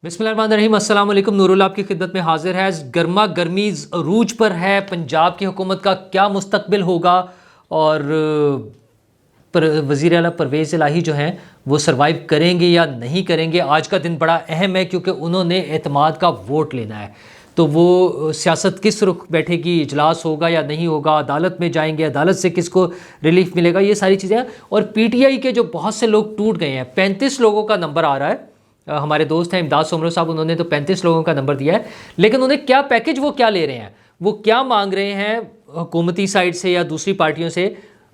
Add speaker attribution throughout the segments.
Speaker 1: بسم اللہ الرحمن الرحیم، السلام علیکم۔ نور اللہ آپ کی خدمت میں حاضر ہے۔ گرما گرمی عروج پر ہے، پنجاب کی حکومت کا کیا مستقبل ہوگا اور وزیر اعلیٰ پرویز الہی جو ہیں وہ سروائیو کریں گے یا نہیں کریں گے۔ آج کا دن بڑا اہم ہے کیونکہ انہوں نے اعتماد کا ووٹ لینا ہے، تو وہ سیاست کس رخ بیٹھے گی، اجلاس ہوگا یا نہیں ہوگا، عدالت میں جائیں گے، عدالت سے کس کو ریلیف ملے گا، یہ ساری چیزیں ہیں۔ اور پی ٹی آئی کے جو بہت سے لوگ ٹوٹ گئے ہیں، 35 لوگوں کا نمبر آ رہا ہے۔ ہمارے دوست ہیں امداد سومرو صاحب، انہوں نے تو 35 لوگوں کا نمبر دیا ہے، لیکن انہیں کیا پیکج، وہ کیا لے رہے ہیں، وہ کیا مانگ رہے ہیں حکومتی سائڈ سے یا دوسری پارٹیوں سے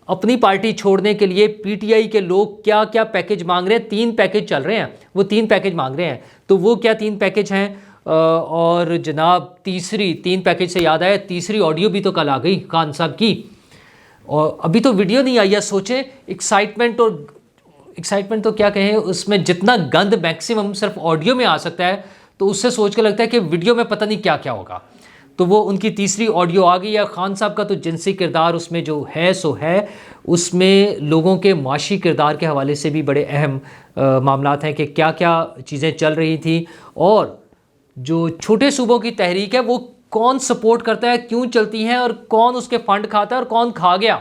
Speaker 1: اپنی پارٹی چھوڑنے کے لیے۔ پی ٹی آئی کے لوگ کیا کیا پیکج مانگ رہے ہیں، 3 پیکج چل رہے ہیں، وہ 3 پیکج مانگ رہے ہیں، تو وہ کیا 3 پیکج ہیں۔ اور جناب 3 پیکج سے یاد آیا، تیسری آڈیو بھی تو کل آ گئی خان صاحب کی، اور ابھی تو ویڈیو نہیں آئی ہے۔ سوچیں ایکسائٹمنٹ تو کیا کہیں، اس میں جتنا گند میکسیمم صرف آڈیو میں آ سکتا ہے، تو اس سے سوچ کے لگتا ہے کہ ویڈیو میں پتہ نہیں کیا کیا ہوگا۔ تو وہ ان کی تیسری آڈیو آ گئی ہے۔ خان صاحب کا تو جنسی کردار اس میں جو ہے سو ہے، اس میں لوگوں کے معاشی کردار کے حوالے سے بھی بڑے اہم معاملات ہیں کہ کیا کیا چیزیں چل رہی تھیں، اور جو چھوٹے صوبوں کی تحریک ہے وہ کون سپورٹ کرتا ہے، کیوں چلتی ہیں، اور کون اس کے فنڈ کھاتا ہے اور کون کھا گیا،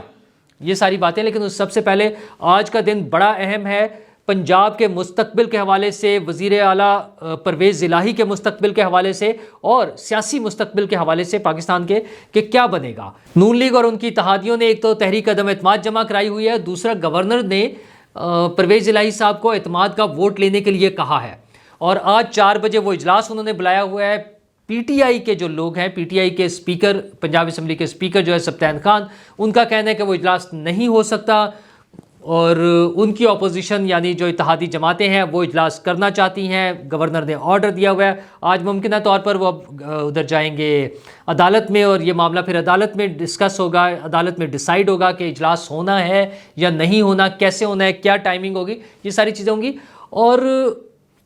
Speaker 1: یہ ساری باتیں۔ لیکن اس سب سے پہلے آج کا دن بڑا اہم ہے پنجاب کے مستقبل کے حوالے سے، وزیر اعلیٰ پرویز الہی کے مستقبل کے حوالے سے، اور سیاسی مستقبل کے حوالے سے پاکستان کے کہ کیا بنے گا۔ نون لیگ اور ان کی اتحادیوں نے ایک تو تحریک عدم اعتماد جمع کرائی ہوئی ہے، دوسرا گورنر نے پرویز الہی صاحب کو اعتماد کا ووٹ لینے کے لیے کہا ہے، اور آج 4 بجے وہ اجلاس انہوں نے بلایا ہوا ہے۔ پی ٹی آئی کے جو لوگ ہیں، پی ٹی آئی کے اسپیکر، پنجاب اسمبلی کے اسپیکر جو ہے سبطین خان، ان کا کہنا ہے کہ وہ اجلاس نہیں ہو سکتا، اور ان کی اپوزیشن یعنی جو اتحادی جماعتیں ہیں وہ اجلاس کرنا چاہتی ہیں۔ گورنر نے آرڈر دیا ہوا ہے، آج ممکنہ طور پر وہ ادھر جائیں گے عدالت میں، اور یہ معاملہ پھر عدالت میں ڈسکس ہوگا، عدالت میں ڈیسائیڈ ہوگا کہ اجلاس ہونا ہے یا نہیں ہونا، کیسے ہونا ہے، کیا ٹائمنگ ہوگی، یہ ساری چیزیں ہوں گی۔ اور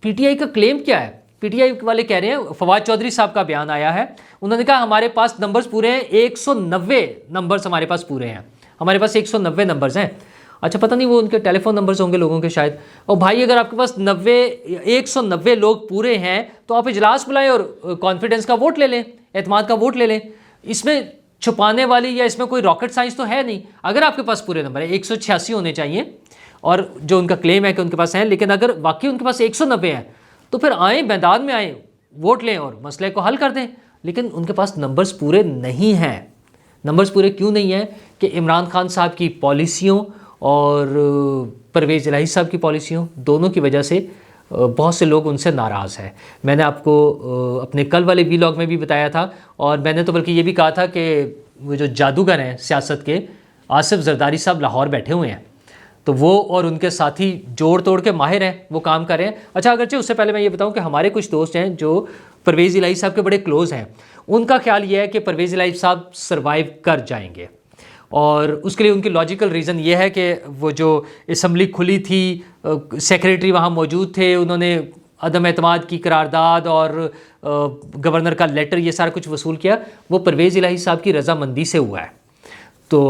Speaker 1: پی ٹی آئی کا کلیم کیا ہے، پی ٹی آئی والے کہہ رہے ہیں، فواد چودھری صاحب کا بیان آیا ہے، انہوں نے کہا ہمارے پاس نمبرز پورے ہیں، 190 نمبرز ہمارے پاس پورے ہیں، ہمارے پاس 190 نمبرز ہیں۔ اچھا، پتہ نہیں وہ ان کے ٹیلی فون نمبرز ہوں گے لوگوں کے شاید۔ اور بھائی اگر آپ کے پاس 190 لوگ پورے ہیں تو آپ اجلاس بلائیں اور کانفیڈنس کا ووٹ لے لیں، اعتماد کا ووٹ لے لیں۔ اس میں چھپانے والی یا اس میں کوئی راکٹ سائنس تو ہے نہیں۔ اگر آپ کے پاس پورے نمبر ہیں، 186 ہونے چاہیے، اور جو ان کا کلیم ہے کہ ان کے پاس ہیں، لیکن اگر واقعی ان کے پاس 190 ہیں تو پھر آئیں، میدان میں آئیں، ووٹ لیں اور مسئلے کو حل کر دیں۔ لیکن ان کے پاس نمبرز پورے نہیں ہیں۔ نمبرز پورے کیوں نہیں ہیں؟ کہ عمران خان صاحب کی پالیسیوں اور پرویز الہی صاحب کی پالیسیوں دونوں کی وجہ سے بہت سے لوگ ان سے ناراض ہیں۔ میں نے آپ کو اپنے کل والے ویلاگ میں بھی بتایا تھا، اور میں نے تو بلکہ یہ بھی کہا تھا کہ وہ جو جادوگر ہیں سیاست کے، آصف زرداری صاحب لاہور بیٹھے ہوئے ہیں، تو وہ اور ان کے ساتھی جوڑ توڑ کے ماہر ہیں، وہ کام کر رہے ہیں۔ اچھا، اگرچہ اس سے پہلے میں یہ بتاؤں کہ ہمارے کچھ دوست ہیں جو پرویز الہی صاحب کے بڑے کلوز ہیں، ان کا خیال یہ ہے کہ پرویز الہی صاحب سروائیو کر جائیں گے، اور اس کے لیے ان کی لاجیکل ریزن یہ ہے کہ وہ جو اسمبلی کھلی تھی، سیکریٹری وہاں موجود تھے، انہوں نے عدم اعتماد کی قرارداد اور گورنر کا لیٹر، یہ سارا کچھ وصول کیا، وہ پرویز الہی صاحب کی رضامندی سے ہوا ہے۔ تو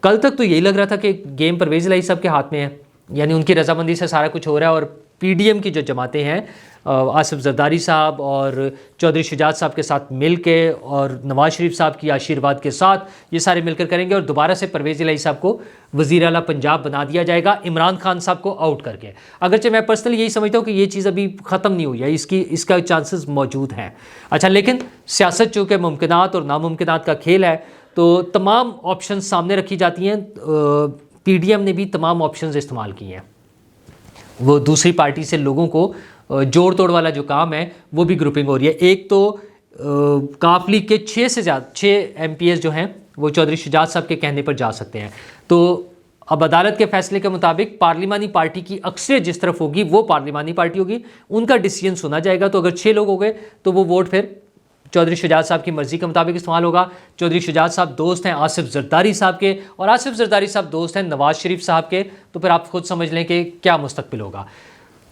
Speaker 1: کل تک تو یہی لگ رہا تھا کہ گیم پرویز الہی صاحب کے ہاتھ میں ہے، یعنی ان کی رضامندی سے سارا کچھ ہو رہا ہے، اور پی ڈی ایم کی جو جماعتیں ہیں، آصف زرداری صاحب اور چودھری شجاعت صاحب کے ساتھ مل کے اور نواز شریف صاحب کی آشیرواد کے ساتھ یہ سارے مل کر کریں گے، اور دوبارہ سے پرویز الہی صاحب کو وزیر اعلیٰ پنجاب بنا دیا جائے گا، عمران خان صاحب کو آؤٹ کر کے۔ اگرچہ میں پرسنلی یہی سمجھتا ہوں کہ یہ چیز ابھی ختم نہیں ہوئی ہے، اس کا چانسز موجود ہیں۔ اچھا، لیکن سیاست چونکہ ممکنات اور ناممکنات کا کھیل ہے، تو تمام آپشنز سامنے رکھی جاتی ہیں۔ پی ڈی ایم نے بھی تمام آپشنز استعمال کی ہیں، وہ دوسری پارٹی سے لوگوں کو جوڑ توڑ والا جو کام ہے وہ بھی گروپنگ ہو رہی ہے۔ ایک تو کاف لیگ کے 6 ایم پی ایس جو ہیں وہ چودھری شجاعت صاحب کے کہنے پر جا سکتے ہیں، تو اب عدالت کے فیصلے کے مطابق پارلیمانی پارٹی کی اکثریت جس طرف ہوگی وہ پارلیمانی پارٹی ہوگی، ان کا ڈیسیژن سنا جائے گا۔ تو اگر 6 لوگ ہو گئے تو وہ ووٹ پھر چودھری شجاعت صاحب کی مرضی کے مطابق استعمال ہوگا۔ چودھری شجاعت صاحب دوست ہیں آصف زرداری صاحب کے، اور آصف زرداری صاحب دوست ہیں نواز شریف صاحب کے، تو پھر آپ خود سمجھ لیں کہ کیا مستقبل ہوگا۔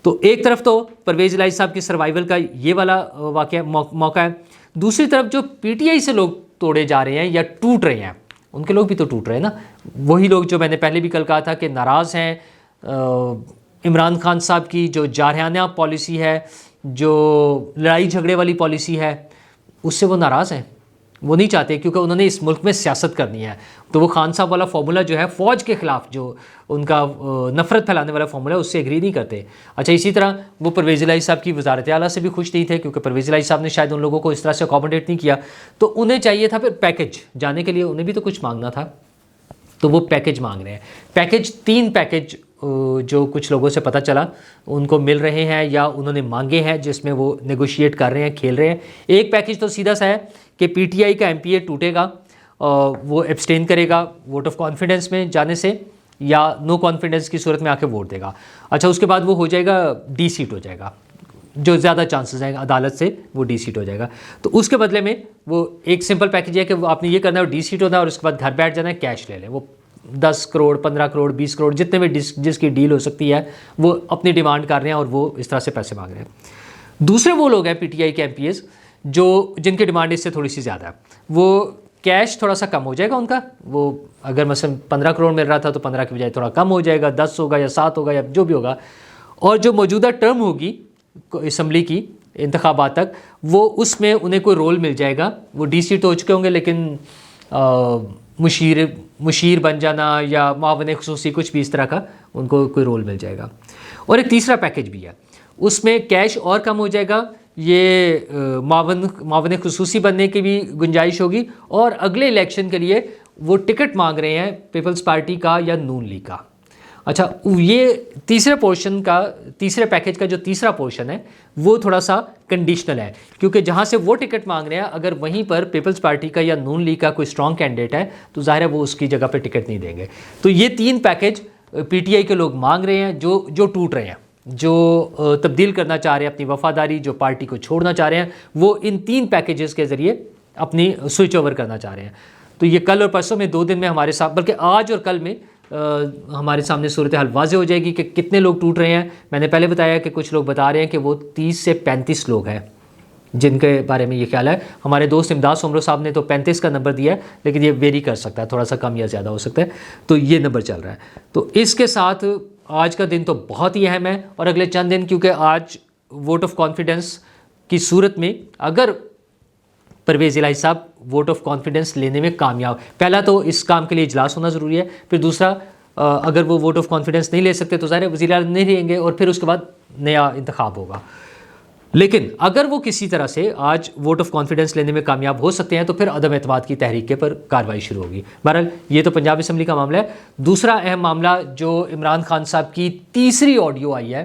Speaker 1: تو ایک طرف تو پرویز الہی صاحب کی سروائیول کا یہ والا واقعہ موقع ہے، دوسری طرف جو پی ٹی آئی سے لوگ توڑے جا رہے ہیں یا ٹوٹ رہے ہیں، ان کے لوگ بھی تو ٹوٹ رہے ہیں نا، وہی لوگ جو میں نے پہلے بھی کل کہا تھا کہ ناراض ہیں عمران خان صاحب کی جو جارحانہ پالیسی ہے، جو لڑائی جھگڑے والی پالیسی ہے اس سے وہ ناراض ہیں، وہ نہیں چاہتے، کیونکہ انہوں نے اس ملک میں سیاست کرنی ہے. تو وہ خان صاحب والا فارمولا جو ہے فوج کے خلاف جو ان کا نفرت پھیلانے والا فارمولا ہے اس سے ایگری نہیں کرتے. اچھا اسی طرح وہ پرویز الہی صاحب کی وزارت اعلیٰ سے بھی خوش نہیں تھے، کیونکہ پرویز الہی صاحب نے شاید ان لوگوں کو اس طرح سے اکوموڈیٹ نہیں کیا. تو انہیں چاہیے تھا پھر پیکج، جانے کے لیے انہیں بھی تو کچھ مانگنا تھا، تو وہ پیکج مانگ رہے ہیں. پیکج 3 پیکج جو کچھ لوگوں سے پتہ چلا ان کو مل رہے ہیں یا انہوں نے مانگے ہیں، جس میں وہ نیگوشیٹ کر رہے ہیں، کھیل رہے ہیں. ایک پیکج تو سیدھا سا ہے کہ پی ٹی آئی کا ایم پی اے ٹوٹے گا، وہ ایبسٹین کرے گا ووٹ آف کانفیڈنس میں جانے سے، یا نو کانفیڈنس کی صورت میں آ کے ووٹ دے گا. اچھا اس کے بعد وہ ہو جائے گا ڈی سیٹ ہو جائے گا، جو زیادہ چانسز ہیں عدالت سے وہ ڈی سیٹ ہو جائے گا. تو اس کے بدلے میں وہ ایک سمپل پیکج ہے کہ وہ آپ نے یہ کرنا ہے، ڈی سیٹ ہونا ہے اور اس کے بعد گھر بیٹھ جانا ہے، کیش لے لیں. وہ 10 کروڑ 15 کروڑ 20 کروڑ جتنے بھی جس کی ڈیل ہو سکتی ہے وہ اپنی ڈیمانڈ کر رہے ہیں اور وہ اس طرح سے پیسے مانگ رہے ہیں. دوسرے وہ لوگ ہیں پی ٹی آئی کے ایم پی ایز جن کی ڈیمانڈ اس سے تھوڑی سی زیادہ ہے، وہ کیش تھوڑا سا کم ہو جائے گا ان کا. وہ اگر مثلا 15 کروڑ مل رہا تھا تو 15 کی بجائے تھوڑا کم ہو جائے گا، 10 ہوگا یا 7 ہوگا یا جو بھی ہوگا. اور جو موجودہ ٹرم ہوگی اسمبلی کی انتخابات تک، وہ اس میں انہیں کوئی رول مل جائے گا. وہ ڈی سیٹ ہو چکے ہوں گے لیکن مشیر بن جانا یا معاون خصوصی کچھ بھی اس طرح کا ان کو کوئی رول مل جائے گا. اور ایک تیسرا پیکج بھی ہے، اس میں کیش اور کم ہو جائے گا، یہ معاون خصوصی بننے کی بھی گنجائش ہوگی، اور اگلے الیکشن کے لیے وہ ٹکٹ مانگ رہے ہیں پیپلز پارٹی کا یا نون لیگ کا. اچھا یہ تیسرے پیکج کا جو تیسرا پورشن ہے وہ تھوڑا سا کنڈیشنل ہے، کیونکہ جہاں سے وہ ٹکٹ مانگ رہے ہیں اگر وہیں پر پیپلز پارٹی کا یا نون لیگ کا کوئی اسٹرانگ کینڈیڈیٹ ہے تو ظاہر ہے وہ اس کی جگہ پہ ٹکٹ نہیں دیں گے. تو یہ 3 پیکج پی ٹی آئی کے لوگ مانگ رہے ہیں جو ٹوٹ رہے ہیں، جو تبدیل کرنا چاہ رہے ہیں اپنی وفاداری، جو پارٹی کو چھوڑنا چاہ رہے ہیں، وہ ان 3 پیکیجز کے ذریعے اپنی سوئچ اوور کرنا چاہ رہے ہیں. تو یہ کل اور پرسوں میں 2 دن میں ہمارے ساتھ، بلکہ آج اور کل میں ہمارے سامنے صورتحال واضح ہو جائے گی کہ کتنے لوگ ٹوٹ رہے ہیں. میں نے پہلے بتایا کہ کچھ لوگ بتا رہے ہیں کہ وہ 30 سے 35 لوگ ہیں جن کے بارے میں یہ خیال ہے. ہمارے دوست امداد سومرو صاحب نے تو 35 کا نمبر دیا ہے، لیکن یہ ویری کر سکتا ہے، تھوڑا سا کم یا زیادہ ہو سکتا ہے. تو یہ نمبر چل رہا ہے. تو اس کے ساتھ آج کا دن تو بہت ہی اہم ہے، اور اگلے چند دن، کیونکہ آج ووٹ آف کانفیڈنس کی صورت میں اگر پرویز الہی صاحب ووٹ آف کانفیڈنس لینے میں کامیاب، پہلا تو اس کام کے لیے اجلاس ہونا ضروری ہے، پھر دوسرا اگر وہ ووٹ آف کانفیڈنس نہیں لے سکتے تو ظاہر وزیر اعظم نہیں رہیں گے، اور پھر اس کے بعد نیا انتخاب ہوگا. لیکن اگر وہ کسی طرح سے آج ووٹ آف کانفیڈنس لینے میں کامیاب ہو سکتے ہیں تو پھر عدم اعتماد کی تحریک کے پر کارروائی شروع ہوگی. بہرحال یہ تو پنجاب اسمبلی کا معاملہ ہے. دوسرا اہم معاملہ جو عمران خان صاحب کی تیسری آڈیو آئی ہے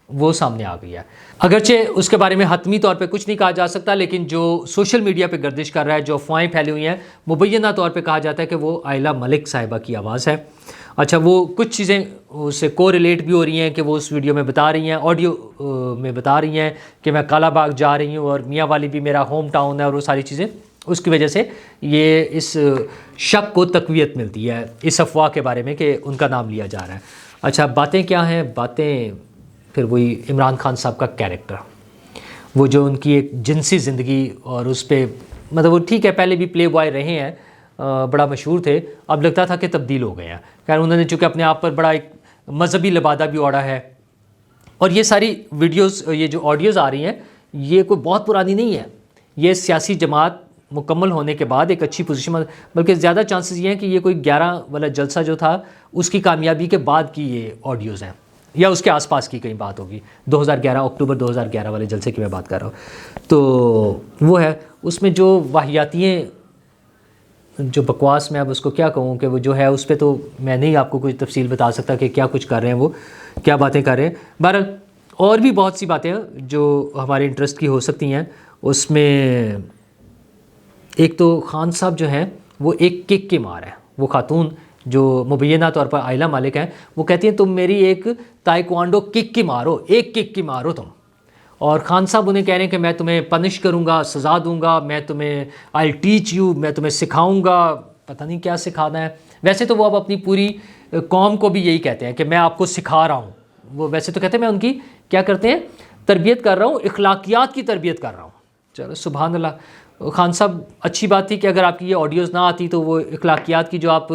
Speaker 1: وہ سامنے آ گئی ہے. اگرچہ اس کے بارے میں حتمی طور پہ کچھ نہیں کہا جا سکتا، لیکن جو سوشل میڈیا پہ گردش کر رہا ہے، جو افواہیں پھیلی ہوئی ہیں، مبینہ طور پہ کہا جاتا ہے کہ وہ آئلہ ملک صاحبہ کی آواز ہے. اچھا وہ کچھ چیزیں اس سے کو ریلیٹ بھی ہو رہی ہیں کہ وہ اس ویڈیو میں بتا رہی ہیں، آڈیو میں بتا رہی ہیں کہ میں کالا باغ جا رہی ہوں اور میاں والی بھی میرا ہوم ٹاؤن ہے، اور وہ ساری چیزیں. اس کی وجہ سے یہ اس شک کو تقویت ملتی ہے اس افواہ کے بارے میں کہ ان کا نام لیا جا رہا ہے. اچھا باتیں کیا ہیں؟ باتیں پھر وہی عمران خان صاحب کا کیریکٹر، وہ جو ان کی ایک جنسی زندگی، اور اس پہ مطلب وہ ٹھیک ہے پہلے بھی پلے بوائے رہے ہیں، بڑا مشہور تھے، اب لگتا تھا کہ تبدیل ہو گئے ہیں. خیر انہوں نے چونکہ اپنے آپ پر بڑا ایک مذہبی لبادہ بھی اوڑھا ہے. اور یہ ساری ویڈیوز، یہ جو آڈیوز آ رہی ہیں، یہ کوئی بہت پرانی نہیں ہے. یہ سیاسی جماعت مکمل ہونے کے بعد ایک اچھی پوزیشن، بلکہ زیادہ چانسز یہ ہیں کہ یہ کوئی 11 والا جلسہ جو تھا اس کی کامیابی کے بعد کی یہ آڈیوز ہیں، یا اس کے آس پاس کی کہیں بات ہوگی. 2011 اکتوبر 2011 والے جلسے کی میں بات کر رہا ہوں. تو وہ ہے اس میں جو واہیاتیں، جو بکواس، میں اب اس کو کیا کہوں کہ وہ جو ہے اس پہ تو میں نہیں آپ کو کوئی تفصیل بتا سکتا کہ کیا کچھ کر رہے ہیں، وہ کیا باتیں کر رہے ہیں. بہرحال اور بھی بہت سی باتیں جو ہمارے انٹرسٹ کی ہو سکتی ہیں. اس میں ایک تو خان صاحب جو ہیں وہ ایک کک کی مار ہے. وہ خاتون جو مبینہ طور پر آئلہ مالک ہیں، وہ کہتی ہیں تم میری ایک تائیکوانڈو کک کی مارو، ایک کک کی مارو تم. اور خان صاحب انہیں کہہ رہے ہیں کہ میں تمہیں پنش کروں گا، سزا دوں گا، میں تمہیں آئی ٹیچ یو، میں تمہیں سکھاؤں گا. پتہ نہیں کیا سکھانا ہے. ویسے تو وہ اب اپنی پوری قوم کو بھی یہی کہتے ہیں کہ میں آپ کو سکھا رہا ہوں. وہ ویسے تو کہتے ہیں میں ان کی کیا کرتے ہیں، تربیت کر رہا ہوں، اخلاقیات کی تربیت کر رہا ہوں. چلو سبحان اللہ. خان صاحب اچھی بات تھی کہ اگر آپ کی یہ آڈیوز نہ آتی تو وہ اخلاقیات کی جو آپ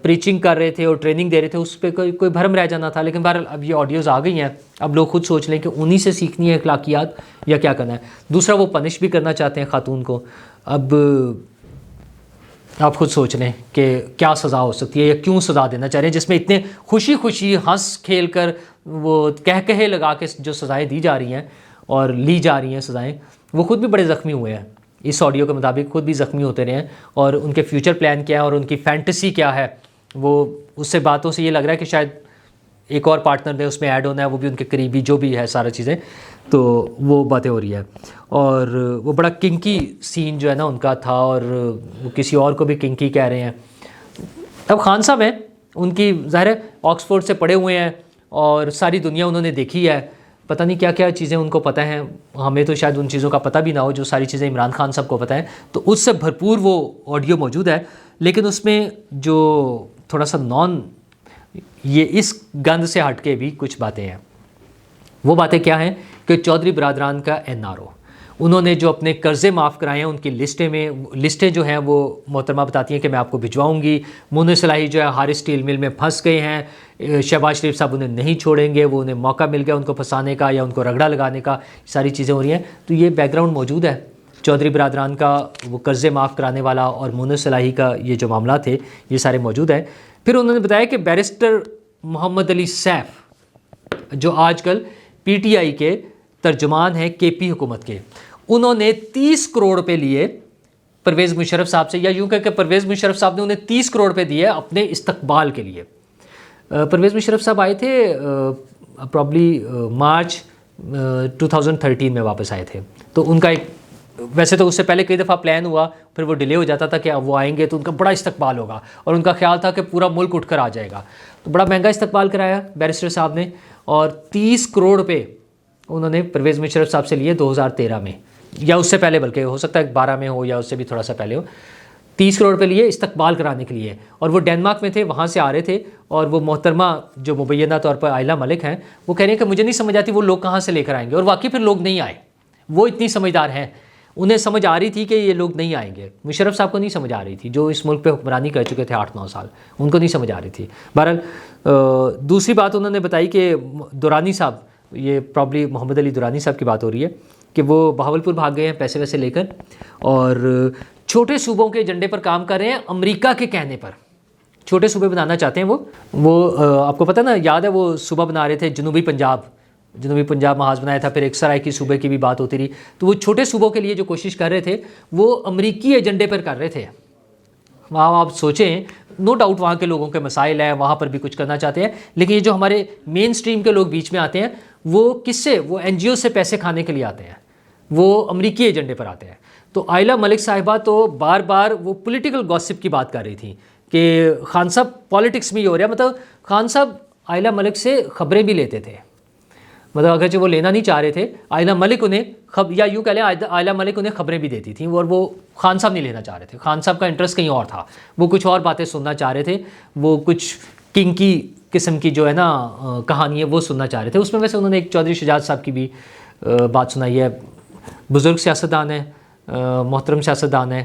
Speaker 1: پریچنگ کر رہے تھے اور ٹریننگ دے رہے تھے اس پہ کوئی بھرم رہ جانا تھا، لیکن بہرحال اب یہ آڈیوز آ گئی ہیں، اب لوگ خود سوچ لیں کہ انہی سے سیکھنی ہے اخلاقیات یا کیا کرنا ہے۔ دوسرا وہ پنش بھی کرنا چاہتے ہیں خاتون کو، اب آپ خود سوچ لیں کہ کیا سزا ہو سکتی ہے یا کیوں سزا دینا چاہ رہے ہیں، جس میں اتنے خوشی خوشی ہنس کھیل کر وہ کہے لگا کے جو سزائیں دی جا رہی ہیں اور لی جا رہی ہیں سزائیں، وہ خود بھی بڑے زخمی ہوئے ہیں، اس آڈیو کے مطابق خود بھی زخمی ہوتے رہے ہیں، اور ان کے فیوچر پلان کیا ہے اور ان کی فینٹیسی کیا ہے، وہ اس سے باتوں سے یہ لگ رہا ہے کہ شاید ایک اور پارٹنر نے اس میں ایڈ ہونا ہے، وہ بھی ان کے قریبی جو بھی ہے سارا چیزیں، تو وہ باتیں ہو رہی ہے۔ اور وہ بڑا کنکی سین جو ہے نا ان کا تھا، اور وہ کسی اور کو بھی کنکی کہہ رہے ہیں۔ اب خان صاحب ہیں، ان کی ظاہر ہے آکسفورڈ سے پڑھے ہوئے ہیں اور ساری دنیا انہوں نے دیکھی ہے، پتہ نہیں کیا کیا چیزیں ان کو پتہ ہیں، ہمیں تو شاید ان چیزوں کا پتہ بھی نہ ہو جو ساری چیزیں عمران خان صاحب کو پتہ ہیں، تو اس سے بھرپور وہ آڈیو موجود ہے۔ لیکن اس میں جو تھوڑا سا یہ اس گند سے ہٹ کے بھی کچھ باتیں ہیں۔ وہ باتیں کیا ہیں کہ چودھری برادران کا NRO، انہوں نے جو اپنے قرضے معاف کرائے ہیں ان کی لسٹیں جو ہیں وہ محترمہ بتاتی ہیں کہ میں آپ کو بھجواؤں گی۔ مونس صلاحی جو ہے ہارس اسٹیل مل میں پھنس گئے ہیں، شہباز شریف صاحب انہیں نہیں چھوڑیں گے، وہ انہیں موقع مل گیا ان کو پھنسانے کا یا ان کو رگڑا لگانے کا، ساری چیزیں ہو رہی ہیں۔ تو یہ بیک گراؤنڈ موجود ہے، چودھری برادران کا وہ قرضے معاف کرانے والا اور مونس صلاحی کا یہ جو معاملات تھے یہ سارے موجود ہیں۔ پھر انہوں نے بتایا کہ بیرسٹر محمد علی سیف جو آج کل PTI کے ترجمان ہیں KP حکومت کے، انہوں نے 30 کروڑ روپے لیے پرویز مشرف صاحب سے، یا یوں کہ پرویز مشرف صاحب نے انہیں 30 کروڑ روپے دیے اپنے استقبال کے لیے۔ پرویز مشرف صاحب آئے تھے پرابلی مارچ 2013 میں واپس آئے تھے، تو ان کا ایک ویسے تو اس سے پہلے کئی دفعہ پلان ہوا، پھر وہ ڈیلے ہو جاتا تھا کہ اب وہ آئیں گے تو ان کا بڑا استقبال ہوگا، اور ان کا خیال تھا کہ پورا ملک اٹھ کر آ جائے گا، تو بڑا مہنگا استقبال کرایا بیرسٹر صاحب نے، اور 30 کروڑ روپے انہوں نے پرویز مشرف صاحب سے لیے 2013 میں، یا اس سے پہلے، بلکہ ہو سکتا ہے 12 میں ہو یا اس سے بھی تھوڑا سا پہلے ہو۔ 30 کروڑ روپے لیے استقبال کرانے کے لیے، اور وہ ڈینمارک میں تھے، وہاں سے آ رہے تھے، اور وہ محترمہ جو مبینہ طور پر آئلہ ملک ہیں وہ کہہ رہے ہیں کہ مجھے نہیں سمجھ آتی وہ لوگ کہاں سے لے کر آئیں گے، اور واقعی پھر لوگ نہیں آئے، وہ اتنی سمجھدار ہیں، انہیں سمجھ آ رہی تھی کہ یہ لوگ نہیں آئیں گے، مشرف صاحب کو نہیں سمجھ آ رہی تھی جو اس ملک پہ حکمرانی کر چکے تھے 8-9 سال، ان کو نہیں سمجھ آ رہی تھی۔ بہرحال دوسری بات انہوں نے بتائی کہ دورانی صاحب، یہ پرابلی محمد علی دورانی صاحب کی بات ہو رہی ہے، کہ وہ بہاولپور بھاگ گئے ہیں پیسے ویسے لے کر، اور چھوٹے صوبوں کے ایجنڈے پر کام کر رہے ہیں، امریکہ کے کہنے پر چھوٹے صوبے بنانا چاہتے ہیں وہ آپ کو پتہ نا، یاد ہے وہ صوبہ بنا رہے تھے جنوبی پنجاب محاذ بنایا تھا، پھر ایک سرائکی صوبے کی بھی بات ہوتی رہی، تو وہ چھوٹے صوبوں کے لیے جو کوشش کر رہے تھے وہ امریکی ایجنڈے پر کر رہے تھے۔ وہاں آپ سوچیں، نو ڈاؤٹ وہاں کے لوگوں کے مسائل ہیں، وہاں پر بھی کچھ کرنا چاہتے ہیں، لیکن یہ جو ہمارے مین سٹریم کے لوگ بیچ میں آتے ہیں وہ کس سے، وہ NGO سے پیسے کھانے کے لیے آتے ہیں، وہ امریکی ایجنڈے پر آتے ہیں۔ تو آئلہ ملک صاحبہ تو بار بار وہ پولیٹیکل گوسپ کی بات کر رہی تھیں کہ خان صاحب پالیٹکس میں یہ ہو رہا ہے، مطلب خان صاحب آئلہ ملک سے خبریں بھی لیتے تھے، مطلب اگرچہ وہ لینا نہیں چاہ رہے تھے، آئلہ ملک انہیں یا یوں کہہ لیں آئلہ ملک انہیں خبریں بھی دیتی تھیں، اور وہ خان صاحب نہیں لینا چاہ رہے تھے، خان صاحب کا انٹرسٹ کہیں اور تھا، وہ کچھ اور باتیں سننا چاہ رہے تھے، وہ کچھ کنکی قسم کی جو ہے نا کہانی ہے وہ سننا چاہ رہے تھے۔ اس میں ویسے انہوں نے ایک چودھری شجاعت صاحب کی بھی بات سنائی ہے، بزرگ سیاستدان ہیں، محترم سیاستدان ہیں،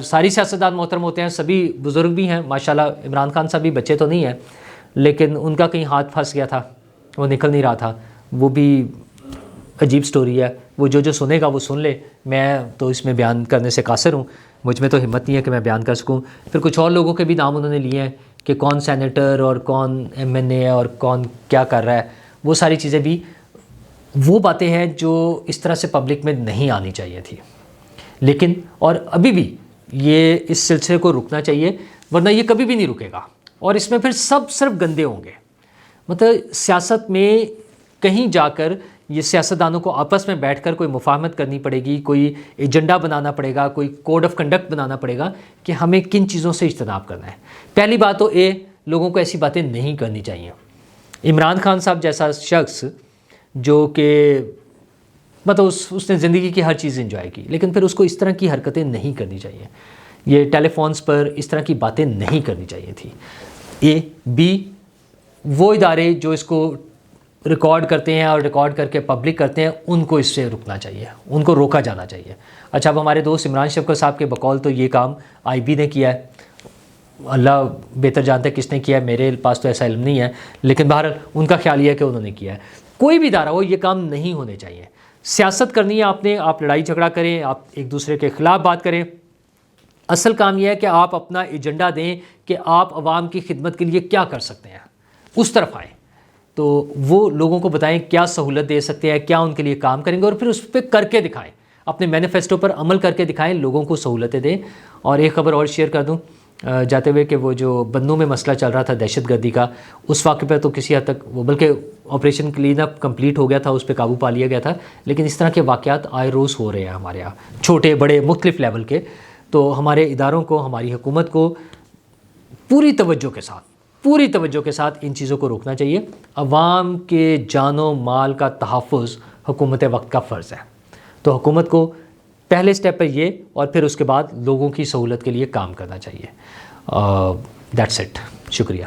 Speaker 1: ساری سیاستدان محترم ہوتے ہیں، سبھی بزرگ بھی ہیں ماشاءاللہ، عمران خان صاحب بھی بچے تو نہیں ہیں، لیکن ان کا کہیں ہاتھ پھنس گیا تھا، وہ نکل نہیں رہا تھا، وہ بھی عجیب سٹوری ہے، وہ جو سنے گا وہ سن لے، میں تو اس میں بیان کرنے سے قاصر ہوں، مجھ میں تو ہمت نہیں ہے کہ میں بیان کر سکوں۔ پھر کچھ اور لوگوں کے بھی نام انہوں نے لیے ہیں کہ کون سینیٹر اور کون MNA ہے اور کون کیا کر رہا ہے، وہ ساری چیزیں بھی وہ باتیں ہیں جو اس طرح سے پبلک میں نہیں آنی چاہیے تھی، لیکن اور ابھی بھی یہ اس سلسلے کو رکنا چاہیے، ورنہ یہ کبھی بھی نہیں رکے گا، اور اس میں پھر سب صرف گندے ہوں گے۔ مطلب سیاست میں کہیں جا کر یہ سیاستدانوں کو آپس میں بیٹھ کر کوئی مفاہمت کرنی پڑے گی، کوئی ایجنڈا بنانا پڑے گا، کوئی کوڈ آف کنڈکٹ بنانا پڑے گا کہ ہمیں کن چیزوں سے اجتناب کرنا ہے۔ پہلی بات تو لوگوں کو ایسی باتیں نہیں کرنی چاہیے۔ عمران خان صاحب جیسا شخص جو کہ مطلب اس نے زندگی کی ہر چیز انجوائے کی، لیکن پھر اس کو اس طرح کی حرکتیں نہیں کرنی چاہیے، یہ ٹیلی فونز پر اس طرح کی باتیں نہیں کرنی چاہیے تھی۔ B وہ ادارے جو اس کو ریکارڈ کرتے ہیں اور ریکارڈ کر کے پبلک کرتے ہیں ان کو اس سے رکنا چاہیے، ان کو روکا جانا چاہیے۔ اچھا، اب ہمارے دوست عمران شفقت صاحب کے بقول تو یہ کام آئی بی نے کیا ہے، اللہ بہتر جانتا ہے کس نے کیا ہے، میرے پاس تو ایسا علم نہیں ہے، لیکن بہرحال ان کا خیال یہ ہے کہ انہوں نے کیا ہے۔ کوئی بھی ادارہ ہو، یہ کام نہیں ہونے چاہیے۔ سیاست کرنی ہے آپ نے، آپ لڑائی جھگڑا کریں، آپ ایک دوسرے کے خلاف بات کریں، اصل کام یہ ہے کہ آپ اپنا ایجنڈا دیں کہ آپ عوام کی خدمت کے لیے کیا کر سکتے ہیں، اس طرف آئیں، تو وہ لوگوں کو بتائیں کیا سہولت دے سکتے ہیں، کیا ان کے لیے کام کریں گے، اور پھر اس پہ کر کے دکھائیں، اپنے مینیفیسٹو پر عمل کر کے دکھائیں، لوگوں کو سہولتیں دیں۔ اور ایک خبر اور شیئر کر دوں جاتے ہوئے کہ وہ جو بندوں میں مسئلہ چل رہا تھا دہشت گردی کا، اس واقعے پہ تو کسی حد تک وہ بلکہ آپریشن کلین اپ کمپلیٹ ہو گیا تھا، اس پہ قابو پا لیا گیا تھا، لیکن اس طرح کے واقعات آئے روز ہو رہے ہیں ہمارے یہاں، چھوٹے بڑے مختلف لیول کے۔ تو ہمارے اداروں کو، ہماری حکومت کو پوری توجہ کے ساتھ ان چیزوں کو روکنا چاہیے۔ عوام کے جان و مال کا تحفظ حکومت وقت کا فرض ہے، تو حکومت کو پہلے سٹیپ پہ یہ، اور پھر اس کے بعد لوگوں کی سہولت کے لیے کام کرنا چاہیے۔ دیٹس اٹ، شکریہ۔